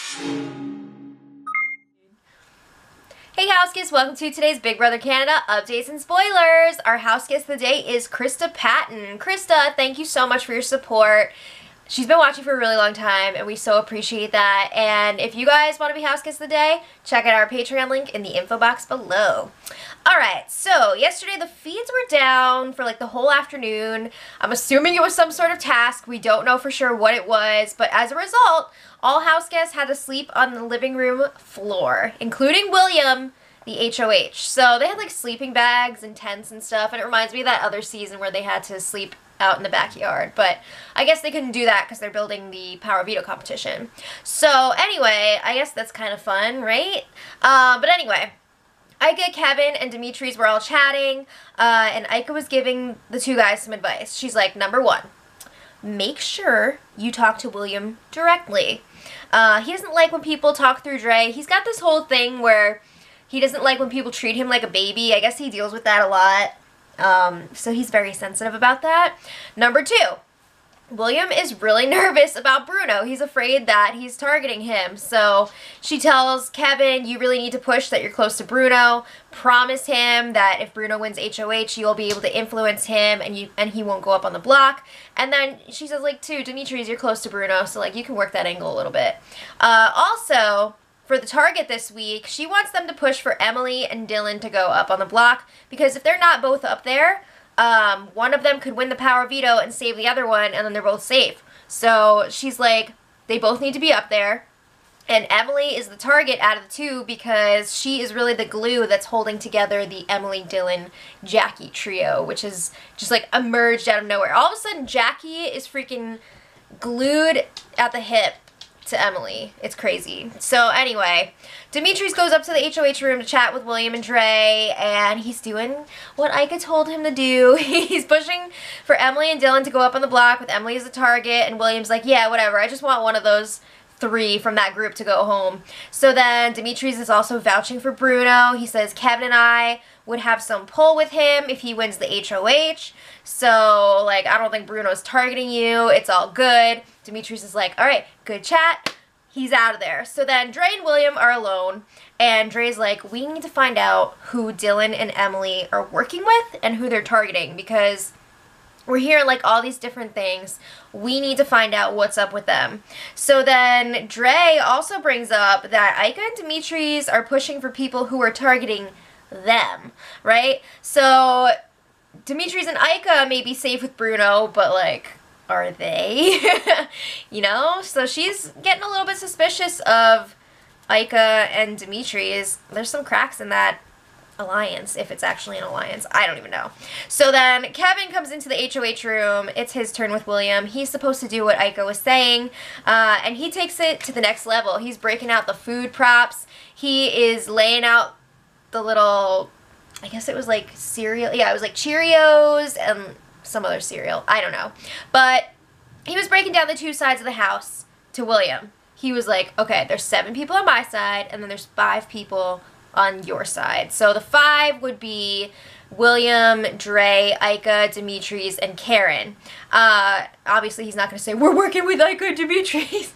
Hey house guests, welcome to today's Big Brother Canada updates and spoilers. Our house guest of the day is Krista Patton. Krista, thank you so much for your support. She's been watching for a really long time and we so appreciate that. And if you guys want to be house guest of the day, check out our Patreon link in the info box below. Alright, so yesterday the feeds were down for like the whole afternoon. I'm assuming it was some sort of task. We don't know for sure what it was, but as a result, all house guests had to sleep on the living room floor, including William, the HOH. So they had like sleeping bags and tents and stuff, and it reminds me of that other season where they had to sleep out in the backyard, but I guess they couldn't do that because they're building the Power Veto competition. So anyway, I guess that's kind of fun, right? But anyway, Ika, Kevin, and Demetres were all chatting, and Ika was giving the two guys some advice. She's like, number one, make sure you talk to William directly. He doesn't like when people talk through Dre. He's got this whole thing where he doesn't like when people treat him like a baby. I guess he deals with that a lot. So he's very sensitive about that. Number two, William is really nervous about Bruno. He's afraid that he's targeting him. So she tells Kevin, you really need to push that you're close to Bruno. Promise him that if Bruno wins HOH, you'll be able to influence him and he won't go up on the block. And then she says, like, too, Demetres, you're close to Bruno, so, like, you can work that angle a little bit. Also, for the target this week, she wants them to push for Emily and Dylan to go up on the block, because if they're not both up there, one of them could win the power veto and save the other one, and then they're both safe. So she's like, they both need to be up there, and Emily is the target out of the two because she is really the glue that's holding together the Emily, Dylan, Jackie trio, which is just like emerged out of nowhere. All of a sudden, Jackie is freaking glued at the hip to Emily. It's crazy. So anyway, Demetres goes up to the HOH room to chat with William and Dre, and he's doing what Ika told him to do. He's pushing for Emily and Dylan to go up on the block with Emily as a target, and William's like, yeah, whatever, I just want one of those three from that group to go home. So then Demetres is also vouching for Bruno. He says Kevin and I would have some pull with him if he wins the HOH. So, like, I don't think Bruno's targeting you. It's all good. Demetres is like, all right, good chat. He's out of there. So then Dre and William are alone, and Dre's like, we need to find out who Dylan and Emily are working with and who they're targeting, because we're hearing like all these different things. We need to find out what's up with them. So then Dre also brings up that Ika and Demetres are pushing for people who are targeting them, right? So Demetres and Ika may be safe with Bruno, but like, are they? You know? So she's getting a little bit suspicious of Ika and Demetres. There's some cracks in that alliance, if it's actually an alliance. I don't even know. So then Kevin comes into the HOH room. It's his turn with William. He's supposed to do what Ika was saying, and he takes it to the next level. He's breaking out the food props. He is laying out the little, I guess it was like cereal. Yeah, it was like Cheerios and some other cereal. I don't know. But he was breaking down the two sides of the house to William. He was like, okay, there's 7 people on my side, and then there's 5 people on your side. So the 5 would be William, Dre, Ika, Demetres, and Karen. Obviously, he's not going to say, we're working with Ika and Demetres.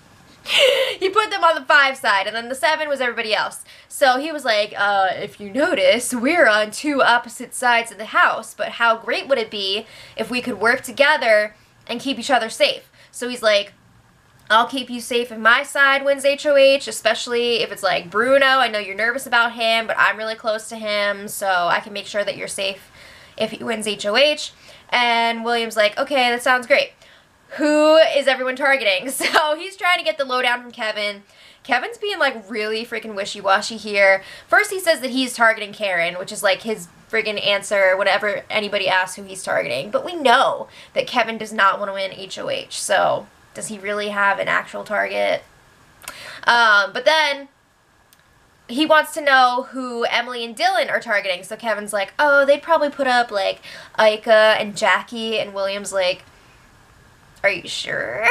He put them on the 5 side, and then the 7 was everybody else. So he was like, if you notice, we're on 2 opposite sides of the house, but how great would it be if we could work together and keep each other safe? So he's like, I'll keep you safe if my side wins HOH, especially if it's like Bruno. I know you're nervous about him, but I'm really close to him, so I can make sure that you're safe if he wins HOH. And William's like, okay, that sounds great. Who is everyone targeting? So he's trying to get the lowdown from Kevin. Kevin's being like really freaking wishy-washy here. First he says that he's targeting Karen, which is like his friggin' answer whenever anybody asks who he's targeting. But we know that Kevin does not want to win HOH, so does he really have an actual target? But then he wants to know who Emily and Dylan are targeting. So Kevin's like, oh, they'd probably put up like Ika and Jackie, and William's like, are you sure?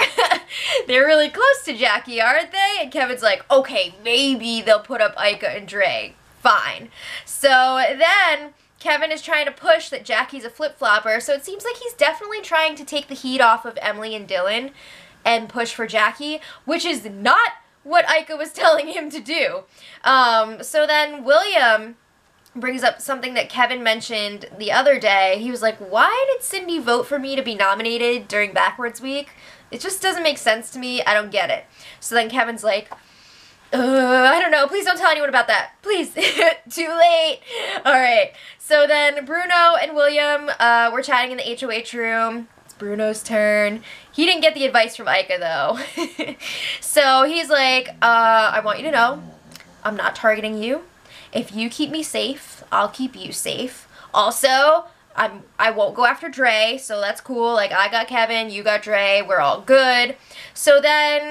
They're really close to Jackie, aren't they? And Kevin's like, okay, maybe they'll put up Ika and Dre. Fine. So then Kevin is trying to push that Jackie's a flip-flopper, so it seems like he's definitely trying to take the heat off of Emily and Dylan and push for Jackie, which is not what Ika was telling him to do. So then William brings up something that Kevin mentioned the other day. He was like, why did Cindy vote for me to be nominated during Backwards Week? It just doesn't make sense to me. I don't get it. So then Kevin's like, I don't know. Please don't tell anyone about that. Please. Too late. All right. So then Bruno and William were chatting in the HOH room. It's Bruno's turn. He didn't get the advice from Ika, though. So he's like, I want you to know, I'm not targeting you. If you keep me safe, I'll keep you safe. Also, I won't go after Dre, so that's cool. Like, I got Kevin, you got Dre, we're all good. So then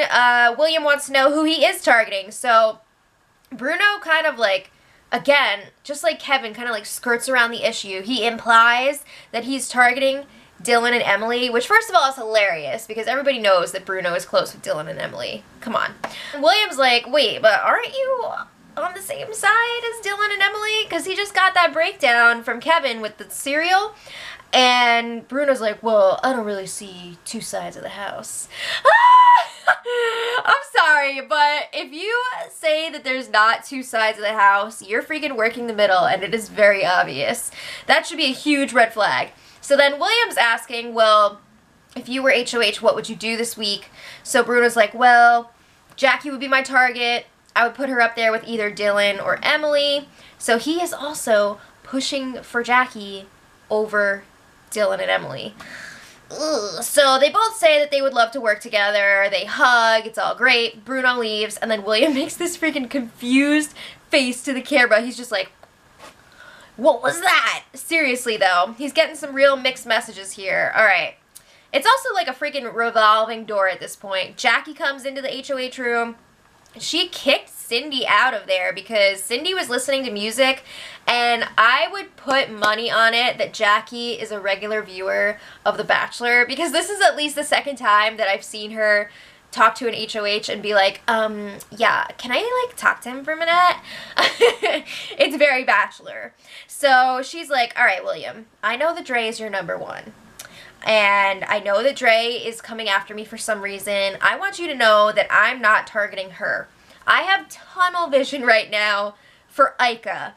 William wants to know who he is targeting. So Bruno kind of like, again, just like Kevin, kind of like skirts around the issue. He implies that he's targeting Dylan and Emily, which first of all is hilarious because everybody knows that Bruno is close with Dylan and Emily. Come on. And William's like, wait, but aren't you on the same side as Dylan and Emily? Because he just got that breakdown from Kevin with the cereal. And Bruno's like, well, I don't really see two sides of the house. I'm sorry, but if you say that there's not two sides of the house, you're freaking working the middle, and it is very obvious. That should be a huge red flag. So then William's asking, well, if you were HOH, what would you do this week? So Bruno's like, well, Jackie would be my target. I would put her up there with either Dylan or Emily. So he is also pushing for Jackie over Dylan and Emily. Ugh. So they both say that they would love to work together. They hug. It's all great. Bruno leaves. And then William makes this freaking confused face to the camera. He's just like, what was that? Seriously, though. He's getting some real mixed messages here. All right. It's also like a freaking revolving door at this point. Jackie comes into the HOH room. She kicked Cindy out of there because Cindy was listening to music, and I would put money on it that Jackie is a regular viewer of The Bachelor, because this is at least the second time that I've seen her talk to an HOH and be like, yeah, can I, like, talk to him for a minute? It's very Bachelor. So she's like, all right, William, I know that Dre is your number one. And I know that Dre is coming after me for some reason. I want you to know that I'm not targeting her. I have tunnel vision right now for Ika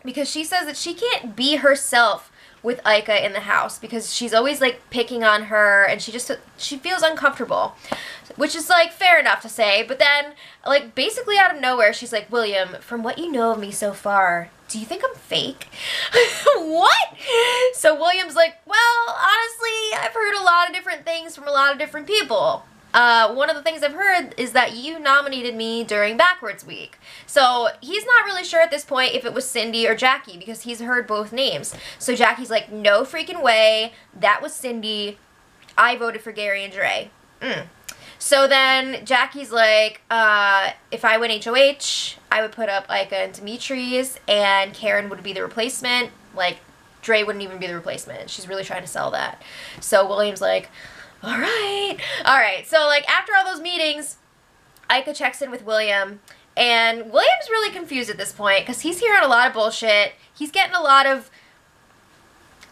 because she says that she can't be herself with Ika in the house because she's always like picking on her and she feels uncomfortable, which is like fair enough to say. But then like basically out of nowhere she's like, William, from what you know of me so far, do you think I'm fake? What? So William's like, well, honestly, I've heard a lot of different things from a lot of different people. One of the things I've heard is that you nominated me during Backwards Week. So he's not really sure at this point if it was Cindy or Jackie because he's heard both names. So Jackie's like, no freaking way. That was Cindy. I voted for Gary and Dre. So then Jackie's like, if I win HOH, I would put up Ika and Dimitri's, and Karen would be the replacement. Like, Dre wouldn't even be the replacement. She's really trying to sell that. So William's like, all right. All right. So, like, after all those meetings, Ika checks in with William, and William's really confused at this point because he's hearing a lot of bullshit. He's getting a lot of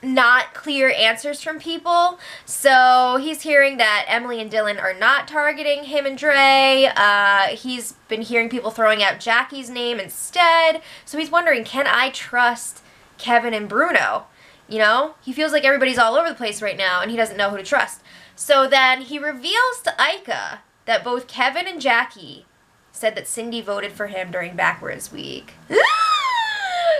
not clear answers from people. So he's hearing that Emily and Dylan are not targeting him and Dre. He's been hearing people throwing out Jackie's name instead. So he's wondering, can I trust Kevin and Bruno? You know, he feels like everybody's all over the place right now and he doesn't know who to trust. So then he reveals to Ika that both Kevin and Jackie said that Cindy voted for him during Backwards Week.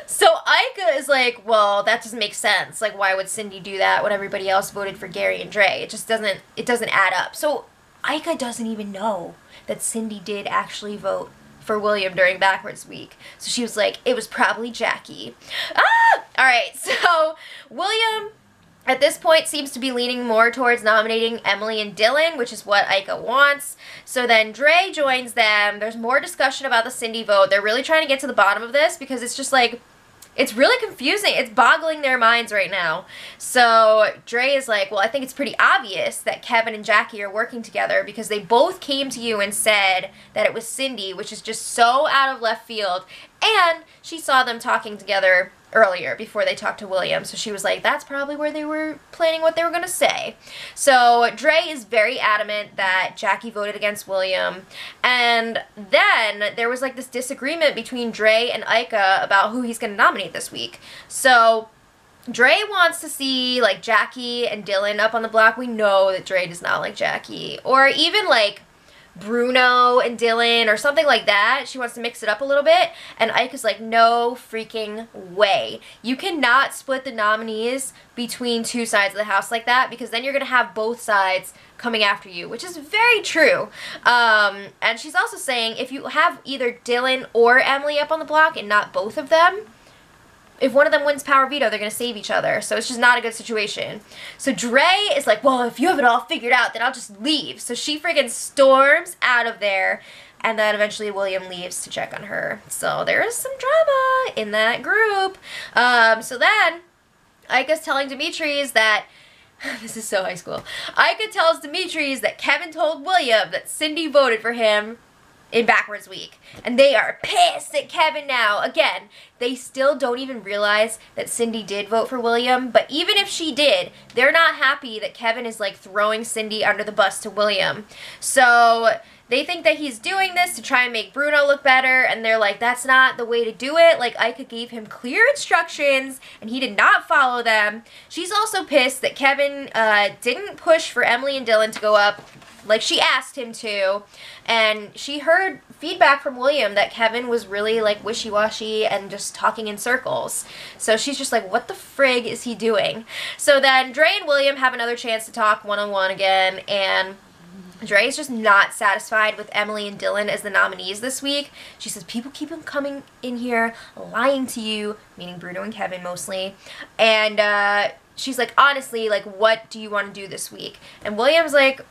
So Ika is like, well, that doesn't make sense. Like, why would Cindy do that when everybody else voted for Gary and Dre? It just doesn't add up. So Ika doesn't even know that Cindy did actually vote for William during Backwards Week. So she was like, it was probably Jackie. All right, so William at this point seems to be leaning more towards nominating Emily and Dylan, which is what Ika wants. So then Dre joins them. There's more discussion about the Cindy vote. They're really trying to get to the bottom of this because it's just like, it's really confusing. It's boggling their minds right now. So Dre is like, well, I think it's pretty obvious that Kevin and Jackie are working together because they both came to you and said that it was Cindy, which is just so out of left field. And she saw them talking together earlier before they talked to William. So she was like, that's probably where they were planning what they were going to say. So Dre is very adamant that Jackie voted against William. And then there was like this disagreement between Dre and Ika about who he's going to nominate this week. So Dre wants to see like Jackie and Dylan up on the block. We know that Dre does not like Jackie. Or even like Bruno and Dylan or something like that. She wants to mix it up a little bit. And Ike is like, no freaking way. You cannot split the nominees between two sides of the house like that, because then you're going to have both sides coming after you, which is very true. And she's also saying if you have either Dylan or Emily up on the block and not both of them, if one of them wins power veto, they're going to save each other. So it's just not a good situation. So Dre is like, well, if you have it all figured out, then I'll just leave. So she freaking storms out of there. And then eventually William leaves to check on her. So there is some drama in that group. So then Ika's telling Demetres that, this is so high school. Ika tells Demetres that Kevin told William that Cindy voted for him in backwards week. And they are pissed at Kevin now. Again, they still don't even realize that Cindy did vote for William, but even if she did, they're not happy that Kevin is like throwing Cindy under the bus to William. So they think that he's doing this to try and make Bruno look better, and they're like, that's not the way to do it. Like, Ika gave him clear instructions, and he did not follow them. She's also pissed that Kevin didn't push for Emily and Dylan to go up like she asked him to, and she heard feedback from William that Kevin was really like wishy-washy and just talking in circles. So she's just like, what the frig is he doing? So then Dre and William have another chance to talk one-on-one again, and Dre is just not satisfied with Emily and Dylan as the nominees this week. She says, people keep coming in here lying to you, meaning Bruno and Kevin mostly, and she's like, honestly, like, what do you want to do this week? And William's like,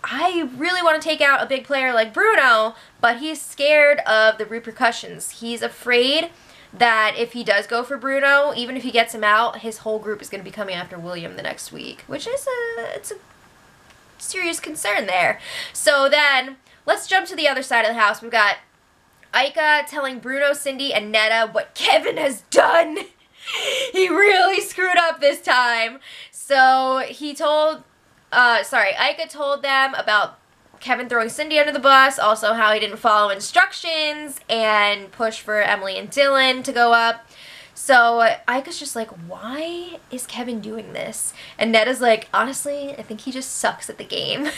I really want to take out a big player like Bruno, but he's scared of the repercussions. He's afraid that if he does go for Bruno, even if he gets him out, his whole group is going to be coming after William the next week, which is it's a serious concern there. So then, let's jump to the other side of the house. We've got Ika telling Bruno, Cindy, and Netta what Kevin has done. He really screwed up this time. So he told... Ika told them about Kevin throwing Cindy under the bus, also how he didn't follow instructions and push for Emily and Dylan to go up. So Ika's just like, why is Kevin doing this? And Netta's like, honestly, I think he just sucks at the game. Which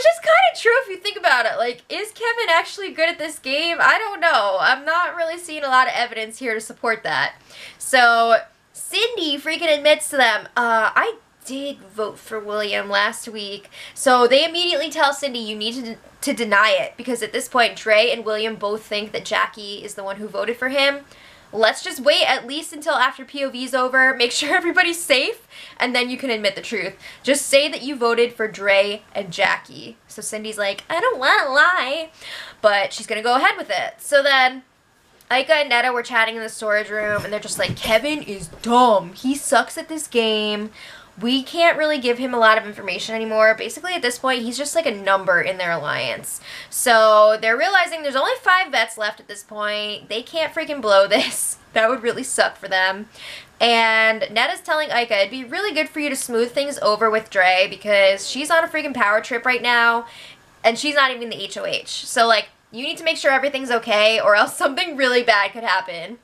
is kind of true if you think about it. Like, is Kevin actually good at this game? I don't know. I'm not really seeing a lot of evidence here to support that. So Cindy freaking admits to them, I did vote for William last week. So they immediately tell Cindy, you need to deny it, because at this point Dre and William both think that Jackie is the one who voted for him. Let's just wait at least until after POV's over, make sure everybody's safe, and then you can admit the truth. Just say that you voted for Dre and Jackie. So Cindy's like, I don't want to lie, but she's gonna go ahead with it. So then Ika and Netta were chatting in the storage room, and they're just like, Kevin is dumb. He sucks at this game. We can't really give him a lot of information anymore. Basically, at this point, he's just like a number in their alliance. So they're realizing there's only 5 vets left at this point. They can't freaking blow this. That would really suck for them. And Netta's telling Ika, it'd be really good for you to smooth things over with Dre, because she's on a freaking power trip right now, and she's not even the HOH. So, like, you need to make sure everything's okay, or else something really bad could happen.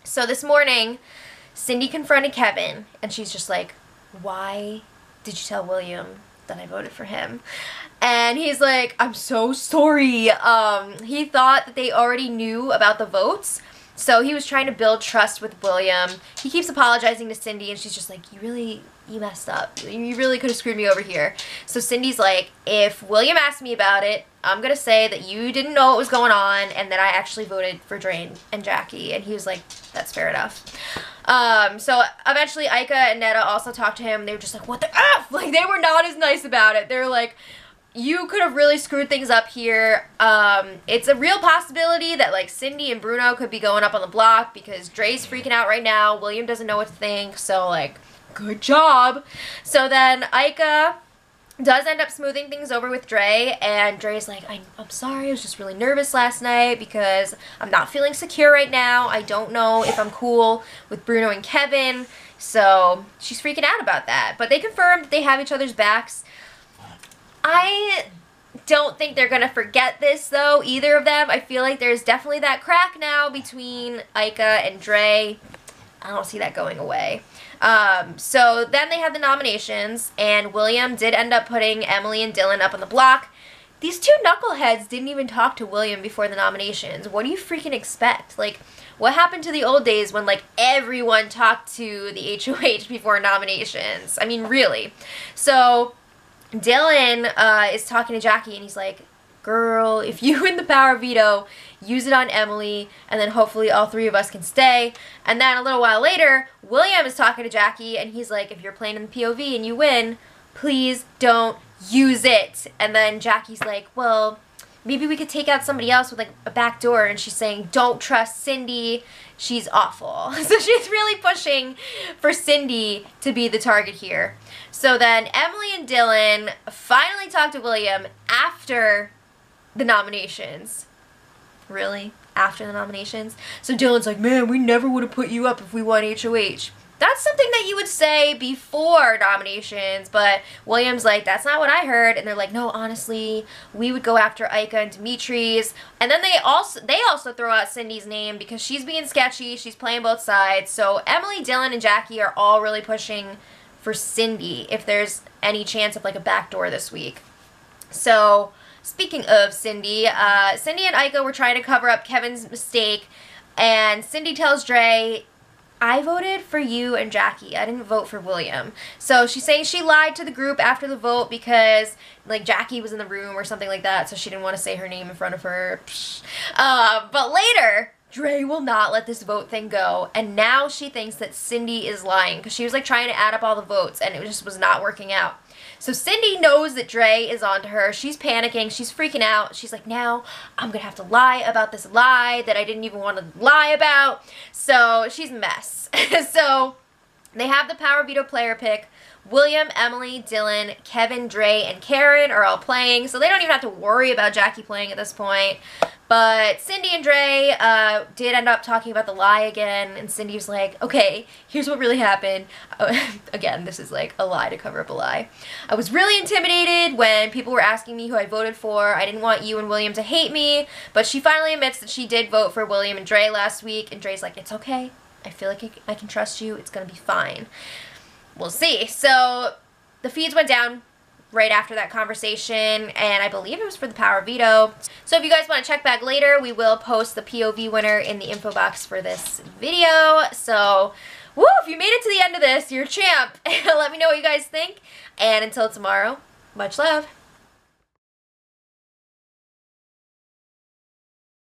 So this morning, Cindy confronted Kevin, and she's just like, why did you tell William that I voted for him? And he's like, I'm so sorry. He thought that they already knew about the votes, so he was trying to build trust with William. He keeps apologizing to Cindy, and she's just like, you messed up. You really could have screwed me over here. So Cindy's like, if William asked me about it, I'm going to say that you didn't know what was going on and that I actually voted for Dre and Jackie. And he was like, that's fair enough. So eventually Ika and Netta also talked to him. They were just like, what the F? Like, they were not as nice about it. They were like, you could have really screwed things up here. It's a real possibility that, like, Cindy and Bruno could be going up on the block because Dre's freaking out right now. William doesn't know what to think. So, like, good job. So then Ika does end up smoothing things over with Dre, and Dre's like, I'm sorry, I was just really nervous last night because I'm not feeling secure right now. I don't know if I'm cool with Bruno and Kevin, so she's freaking out about that. But they confirmed that they have each other's backs. I don't think they're gonna forget this though, either of them. I feel like there's definitely that crack now between Ika and Dre. I don't see that going away. So then they had the nominations, and William did end up putting Emily and Dylan up on the block. These two knuckleheads didn't even talk to William before the nominations. What do you freaking expect? Like, what happened to the old days when, like, everyone talked to the HOH before nominations? I mean, really. So Dylan is talking to Jackie, and he's like, girl, if you win the power veto, use it on Emily, and then hopefully all three of us can stay. And then a little while later, William is talking to Jackie, and he's like, if you're playing in the POV and you win, please don't use it. And then Jackie's like, well, maybe we could take out somebody else with, like, a back door. And she's saying, don't trust Cindy. She's awful. So she's really pushing for Cindy to be the target here. So then Emily and Dylan finally talk to William after the nominations. Really? After the nominations? So Dylan's like, man, we never would have put you up if we won HOH. That's something that you would say before nominations, but William's like, that's not what I heard. And they're like, no, honestly, we would go after Ika and Dimitri's. And then they also throw out Cindy's name because she's being sketchy. She's playing both sides. So Emily, Dylan, and Jackie are all really pushing for Cindy if there's any chance of, like, a backdoor this week. So speaking of Cindy, Cindy and Ika were trying to cover up Kevin's mistake, and Cindy tells Dre, I voted for you and Jackie. I didn't vote for William. So she's saying she lied to the group after the vote because, like, Jackie was in the room or something like that, so she didn't want to say her name in front of her. But later, Dre will not let this vote thing go, and now she thinks that Cindy is lying because she was, like, trying to add up all the votes, and it just was not working out. So Cindy knows that Dre is onto her. She's panicking. She's freaking out. She's like, now I'm going to have to lie about this lie that I didn't even want to lie about. So she's a mess. So they have the power veto player pick. William, Emily, Dylan, Kevin, Dre, and Karen are all playing. So they don't even have to worry about Jackie playing at this point. But Cindy and Dre did end up talking about the lie again, and Cindy was like, okay, here's what really happened. Again, this is like a lie to cover up a lie. I was really intimidated when people were asking me who I voted for. I didn't want you and William to hate me, but she finally admits that she did vote for William and Dre last week, and Dre's like, it's okay. I feel like I can trust you. It's going to be fine. We'll see. So the feeds went down right after that conversation, and I believe it was for the power veto. So if you guys want to check back later, we will post the POV winner in the info box for this video. So, woo, if you made it to the end of this, you're a champ. Let me know what you guys think, and until tomorrow, much love.